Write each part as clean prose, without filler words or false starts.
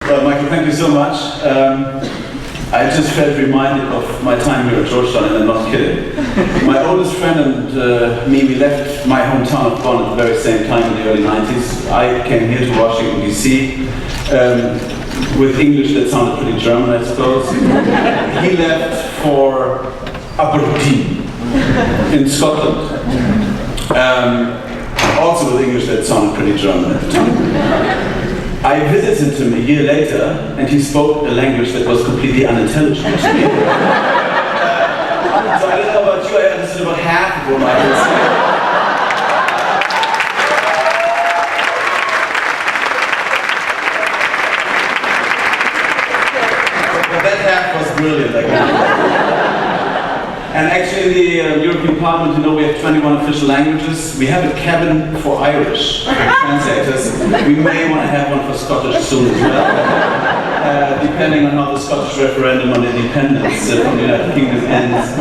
Well, Michael, thank you so much. I just felt reminded of my time here at Georgetown, and I'm not kidding. My oldest friend and me, we left my hometown of Bonn at the very same time in the early 90s. I came here to Washington, D.C. With English that sounded pretty German, I suppose. He left for Aberdeen in Scotland. Also with English that sounded pretty German at the time. I visited him a year later, and he spoke a language that was completely unintelligible to me. So I don't know about you, I understood about half of what Michael said. But that half was brilliant, I guess. And actually in the European Parliament, you know, we have 21 official languages. We have a cabin for Irish translators. We may want to have one for Scottish soon as well. Depending on how the Scottish referendum on independence from the United Kingdom ends,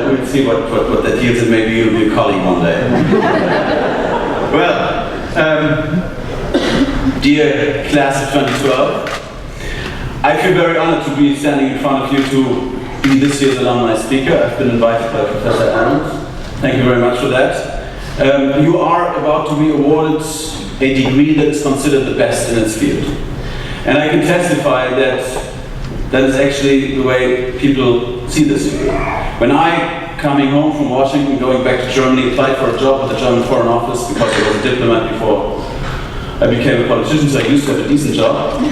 we'll see what that yields, and maybe you'll be a colleague one day. Well, dear class of 2012, I feel very honored to be standing in front of you to be this year's alumni speaker. I've been invited by Professor Arendt. Thank you very much for that. You are about to be awarded a degree that is considered the best in its field. And I can testify that that is actually the way people see this degree. When I, coming home from Washington, going back to Germany, applied for a job at the German Foreign Office because I was a diplomat before I became a politician, so I used to have a decent job.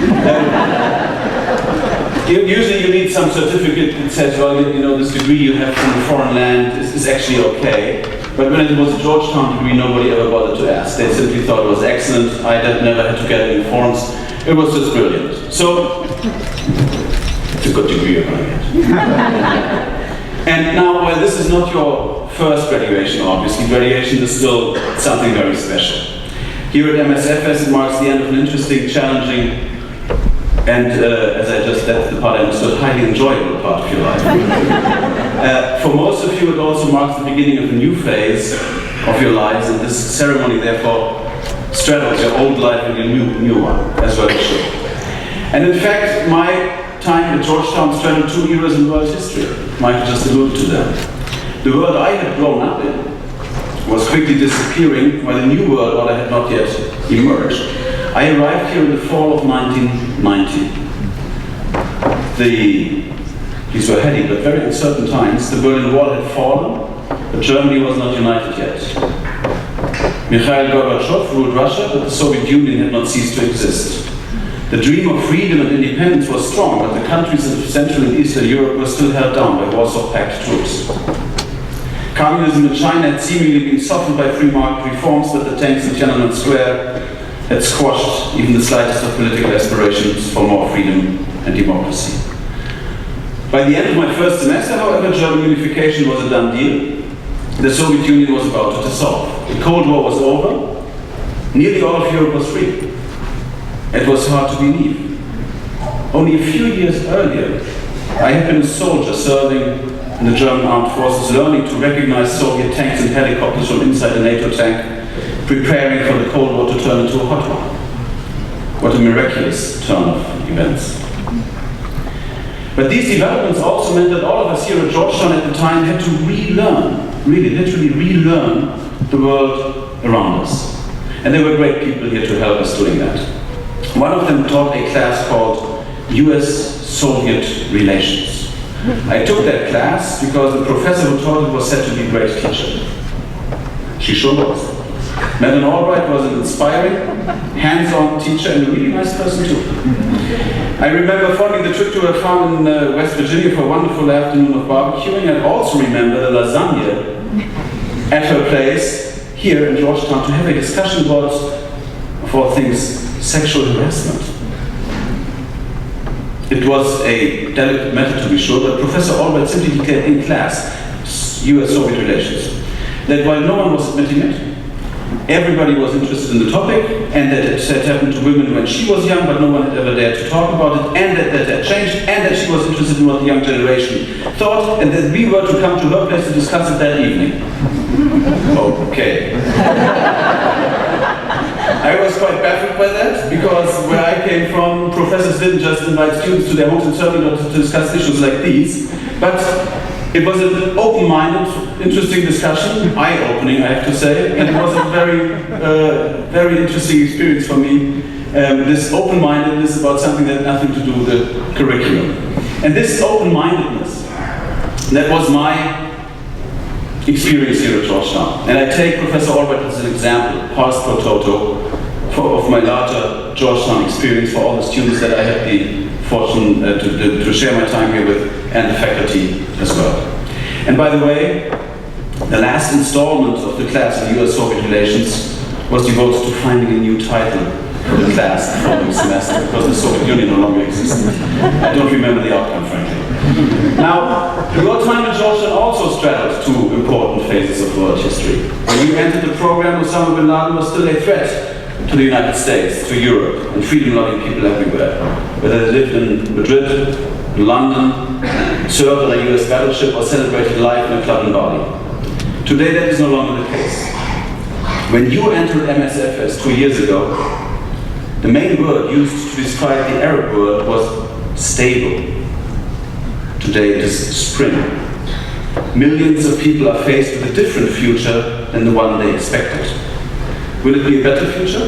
Usually you need some certificate that says, well, you know, this degree you have from a foreign land is actually okay. But when it was a Georgetown degree, nobody ever bothered to ask. They simply thought it was excellent. I never had to get any forms. It was just brilliant. So, it's a good degree you're going to get. And now, while this is not your first graduation, obviously, graduation is still something very special. Here at MSFS, it marks the end of an interesting, challenging, and that's the part I understood, highly enjoyable part of your life. For most of you, it also marks the beginning of a new phase of your lives, and this ceremony, therefore, straddles your old life and your new one, as well as should. And in fact, my time at Georgetown straddled two eras in world history. Michael just alluded to them. The world I had grown up in was quickly disappearing, while a new world order had not yet emerged. I arrived here in the fall of 1990. These were heady but very uncertain times. The Berlin Wall had fallen, but Germany was not united yet. Mikhail Gorbachev ruled Russia, but the Soviet Union had not ceased to exist. The dream of freedom and independence was strong, but the countries of Central and Eastern Europe were still held down by Warsaw Pact troops. Communism in China had seemingly been softened by free market reforms, but the tanks in Tiananmen Square had squashed even the slightest of political aspirations for more freedom and democracy. By the end of my first semester, however, German unification was a done deal. The Soviet Union was about to dissolve. The Cold War was over. Nearly all of Europe was free. It was hard to believe. Only a few years earlier, I had been a soldier serving in the German armed forces, learning to recognize Soviet tanks and helicopters from inside a NATO tank, preparing for the Cold War to turn into a hot one. What a miraculous turn of events. But these developments also meant that all of us here at Georgetown at the time had to relearn, really, literally relearn the world around us. And there were great people here to help us doing that. One of them taught a class called US-Soviet Relations. I took that class because the professor who taught it was said to be a great teacher. She sure was. Madeleine Albright was an inspiring, hands-on teacher and a really nice person too. I remember following the trip to her farm in West Virginia for a wonderful afternoon of barbecuing. I also remember the lasagna at her place here in Georgetown to have a discussion about, of all things, sexual harassment. It was a delicate matter to be sure, but Professor Albright simply declared in class, US-Soviet relations, that while no one was admitting it, everybody was interested in the topic, and that it had happened to women when she was young, but no one had ever dared to talk about it, and that had changed, and that she was interested in what the young generation thought, and that we were to come to her place to discuss it that evening. Okay. I was quite baffled by that, because where I came from, professors didn't just invite students to their homes in Germany to discuss issues like these, but it was an open-minded, interesting discussion, eye-opening, I have to say, and it was a very interesting experience for me. This open-mindedness about something that had nothing to do with the curriculum. And this open-mindedness, that was my experience here at Georgetown. And I take Professor Albright as an example, pars pro toto, of my larger Georgetown experience for all the students that I had the fortune to share my time here with, and the faculty as well. And by the way, the last installment of the class on US-Soviet relations was devoted to finding a new title for the class the following semester, because the Soviet Union no longer existed. I don't remember the outcome, frankly. Now, your time in Georgetown also straddled two important phases of world history. When you entered the program, Osama bin Laden was still a threat to the United States, to Europe, and freedom-loving people everywhere, whether they lived in Madrid, in London, served on a US battleship, or celebrated life in a club in Bali. Today, that is no longer the case. When you entered MSFS 2 years ago, the main word used to describe the Arab world was stable. Today, it is spring. Millions of people are faced with a different future than the one they expected. Will it be a better future?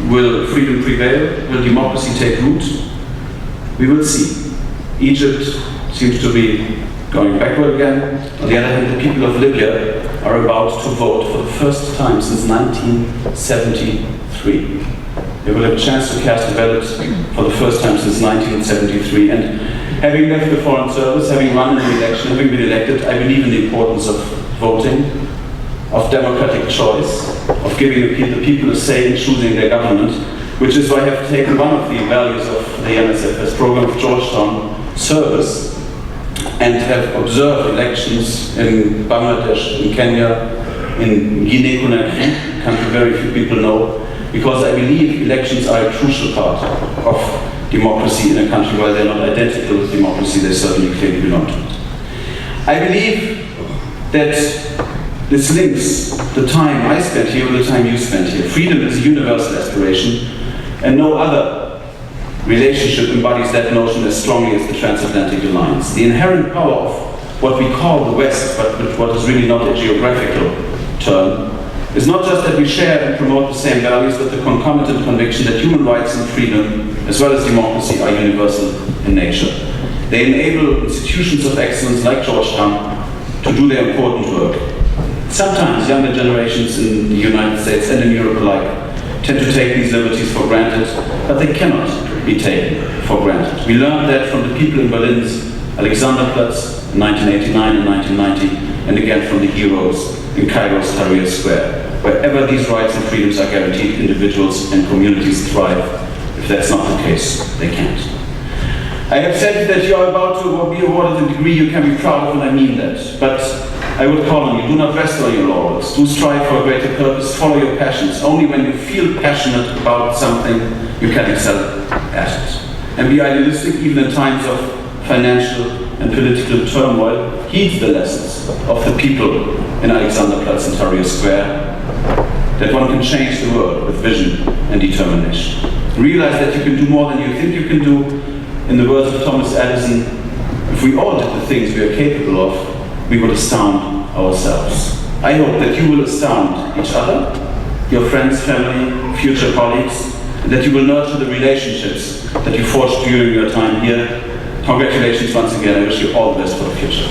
Will freedom prevail? Will democracy take root? We will see. Egypt seems to be going backward again. On the other hand, the people of Libya are about to vote for the first time since 1973. They will have a chance to cast a ballot for the first time since 1973. And having left the Foreign Service, having run in the election, having been elected, I believe in the importance of voting, of democratic choice, of giving the people a say in choosing their government, which is why I have taken one of the values of the MSFS program of Georgetown service and have observed elections in Bangladesh, in Kenya, in Guinea-Conakry, a country very few people know, because I believe elections are a crucial part of democracy in a country. While they're not identical with democracy, they certainly clearly belong to it. I believe that this links the time I spent here with the time you spent here. Freedom is a universal aspiration, and no other relationship embodies that notion as strongly as the transatlantic alliance. The inherent power of what we call the West, but what is really not a geographical term, is not just that we share and promote the same values, but the concomitant conviction that human rights and freedom, as well as democracy, are universal in nature. They enable institutions of excellence like Georgetown to do their important work. Sometimes younger generations in the United States and in Europe alike tend to take these liberties for granted, but they cannot be taken for granted. We learned that from the people in Berlin's Alexanderplatz in 1989 and 1990, and again from the heroes in Cairo's Tahrir Square. Wherever these rights and freedoms are guaranteed, individuals and communities thrive. If that's not the case, they can't. I have said that you are about to be awarded a degree you can be proud of, and I mean that. But I would call on you, do not rest on your laurels. Do strive for a greater purpose, follow your passions. Only when you feel passionate about something, you can excel at it. And be idealistic even in times of financial and political turmoil. Heed the lessons of the people in Alexanderplatz and Tahrir Square, that one can change the world with vision and determination. Realize that you can do more than you think you can do. In the words of Thomas Edison, if we all did the things we are capable of, we would astound ourselves. I hope that you will astound each other, your friends, family, future colleagues, and that you will nurture the relationships that you forged during your time here. Congratulations once again. I wish you all the best for the future.